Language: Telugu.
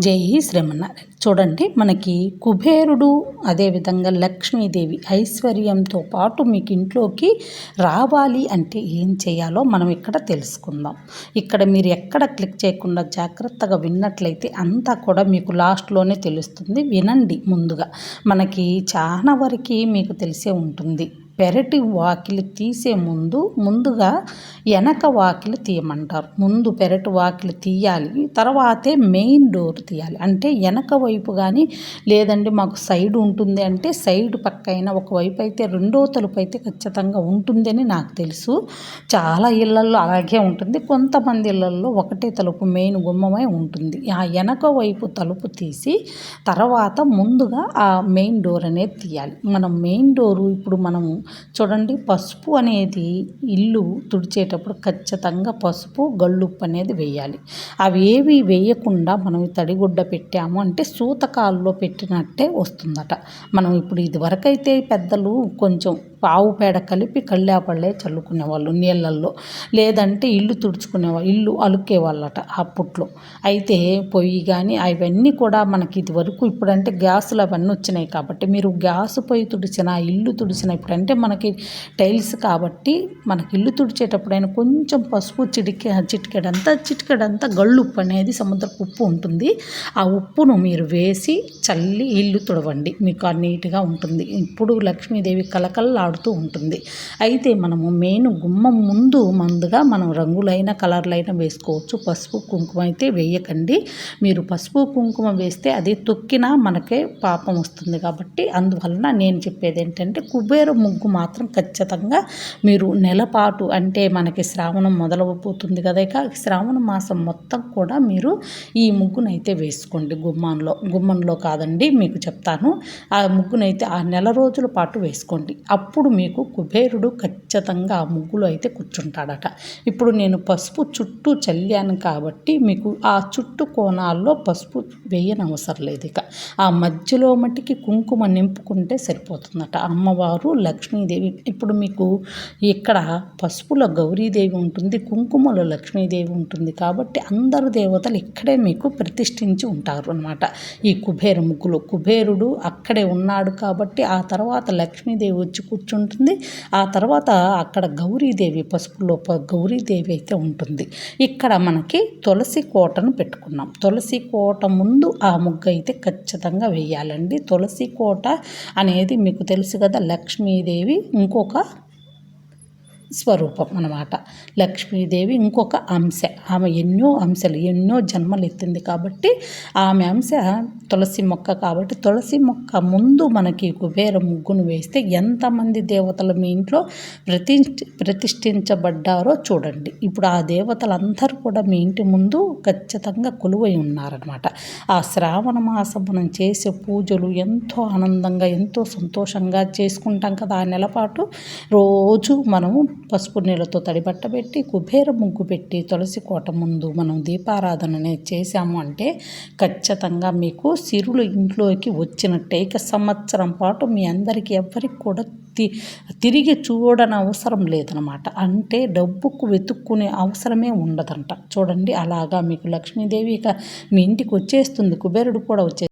జై శ్రీమన్నారాయణ. చూడండి, మనకి కుబేరుడు అదేవిధంగా లక్ష్మీదేవి ఐశ్వర్యంతో పాటు మీకు ఇంట్లోకి రావాలి అంటే ఏం చేయాలో మనం ఇక్కడ తెలుసుకుందాం. ఇక్కడ మీరు ఎక్కడ క్లిక్ చేయకుండా జాగ్రత్తగా విన్నట్లయితే అంతా కూడా మీకు లాస్ట్లోనే తెలుస్తుంది. వినండి. ముందుగా మనకి చాలా వరకు మీకు తెలిసే ఉంటుంది. పెరటి వాకిలి తీసే ముందుగా వెనక వాకిలి తీయమంటారు. ముందు పెరటి వాకిలి తీయాలి, తర్వాతే మెయిన్ డోర్ తీయాలి. అంటే వెనక వైపు కానీ లేదండి మాకు సైడ్ ఉంటుంది అంటే సైడ్ పక్కైనా ఒకవైపు అయితే రెండో తలుపు అయితే ఖచ్చితంగా ఉంటుందని నాకు తెలుసు. చాలా ఇళ్లల్లో అలాగే ఉంటుంది. కొంతమంది ఇళ్లల్లో ఒకటే తలుపు మెయిన్ గుమ్మమై ఉంటుంది. ఆ వెనక వైపు తలుపు తీసి తర్వాత ముందుగా ఆ మెయిన్ డోర్ అనేది తీయాలి. మనం మెయిన్ డోరు ఇప్పుడు మనము చూడండి, పసుపు అనేది ఇల్లు తుడిచేటప్పుడు ఖచ్చితంగా పసుపు గళ్ళుప్పు అనేది వేయాలి. అవి ఏవి వేయకుండా మనం తడిగుడ్డ పెట్టాము అంటే సూతకాల్లో పెట్టినట్టే వస్తుందట. మనం ఇప్పుడు ఇది వరకైతే పెద్దలు కొంచెం ఆవు పేడ కలిపి కళ్ళాపళ్ళే చల్లుకునేవాళ్ళు నీళ్ళల్లో, లేదంటే ఇల్లు తుడుచుకునేవాళ్ళు, ఇల్లు అలుక్కేవాళ్ళట అప్పట్లో. అయితే పొయ్యి కానీ అవన్నీ కూడా మనకి ఇది వరకు ఇప్పుడంటే గ్యాసులు అవన్నీ వచ్చినాయి కాబట్టి మీరు గ్యాస్ పొయ్యి తుడిచిన ఇల్లు తుడిచిన ఇప్పుడంటే మనకి టైల్స్ కాబట్టి మనకి ఇల్లు తుడిచేటప్పుడైనా కొంచెం పసుపు చిటికెడంతా గళ్ళుప్పు అనేది సముద్రపు ఉప్పు ఉంటుంది. ఆ ఉప్పును మీరు వేసి చల్లి ఇల్లు తుడవండి, మీకు నీట్గా ఉంటుంది. ఇప్పుడు లక్ష్మీదేవి కలకల్లాడుతూ ఉంటుంది. అయితే మనము మెయిన్ గుమ్మం ముందుగా మనం రంగులైన కలర్లైనా వేసుకోవచ్చు. పసుపు కుంకుమ అయితే వేయకండి. మీరు పసుపు కుంకుమ వేస్తే అది తొక్కినా మనకే పాపం వస్తుంది కాబట్టి అందువలన నేను చెప్పేది ఏంటంటే కుబేర ముగ్గు మాత్రం ఖచ్చితంగా మీరు నెలపాటు అంటే మనకి శ్రావణం మొదలవబోతుంది కదా, ఇక శ్రావణ మాసం మొత్తం కూడా మీరు ఈ ముగ్గునైతే వేసుకోండి. గుమ్మంలో కాదండి, మీకు చెప్తాను. ఆ ముగ్గునైతే ఆ నెల రోజుల పాటు వేసుకోండి. అప్పుడు మీకు కుబేరుడు ఖచ్చితంగా ఆ ముగ్గులో అయితే కూర్చుంటాడట. ఇప్పుడు నేను పసుపు చుట్టూ చల్లాను కాబట్టి మీకు ఆ చుట్టూ కోణాల్లో పసుపు వేయనవసరం లేదు. ఇక ఆ మధ్యలో మట్టికి కుంకుమ నింపుకుంటే సరిపోతుందట. అమ్మవారు లక్ష్మీదేవి ఇప్పుడు మీకు ఇక్కడ పసుపులో గౌరీదేవి ఉంటుంది, కుంకుమలో లక్ష్మీదేవి ఉంటుంది కాబట్టి అందరు దేవతలు ఇక్కడే మీకు ప్రతిష్ఠించి ఉంటారు అన్నమాట. ఈ కుబేర ముగ్గులో కుబేరుడు అక్కడే ఉన్నాడు కాబట్టి ఆ తర్వాత లక్ష్మీదేవి వచ్చి కూర్చుంటుంది. ఆ తర్వాత అక్కడ గౌరీదేవి పసుపులో గౌరీదేవి అయితే ఉంటుంది. ఇక్కడ మనకి తులసి కోటను పెట్టుకున్నాం. తులసి కోట ముందు ఆ ముగ్గు అయితే ఖచ్చితంగా వేయాలండి. తులసి కోట అనేది మీకు తెలుసు కదా, లక్ష్మీదేవి ఇంకొక స్వరూపం అన్నమాట. లక్ష్మీదేవి ఇంకొక అంశ. ఆమె ఎన్నో జన్మలు ఎత్తింది కాబట్టి ఆమె అంశ తులసి మొక్క కాబట్టి తులసి మొక్క ముందు మనకి కుబేర ముగ్గును వేస్తే ఎంతమంది దేవతలు మీ ఇంట్లో ప్రతిష్ఠించబడ్డారో చూడండి. ఇప్పుడు ఆ దేవతలందరూ కూడా మీ ఇంటి ముందు ఖచ్చితంగా కొలువై ఉన్నారనమాట. ఆ శ్రావణ మాసం మనం చేసే పూజలు ఎంతో ఆనందంగా ఎంతో సంతోషంగా చేసుకుంటాం కదా. ఆ నెలపాటు రోజు మనము పసుపు నీళ్ళతో తడిబట్టబెట్టి కుబేర ముగ్గు పెట్టి తులసి కోట ముందు మనం దీపారాధన అనేది చేశాము అంటే ఖచ్చితంగా మీకు సిరులు ఇంట్లోకి వచ్చినట్టే. ఇక సంవత్సరం పాటు మీ అందరికీ ఎవ్వరికి కూడా తిరిగి చూడని అవసరం లేదనమాట. అంటే డబ్బుకు వెతుక్కునే అవసరమే ఉండదంట. చూడండి, అలాగా మీకు లక్ష్మీదేవి ఇక మీ ఇంటికి వచ్చేస్తుంది, కుబేరుడు కూడా వచ్చేస్తుంది.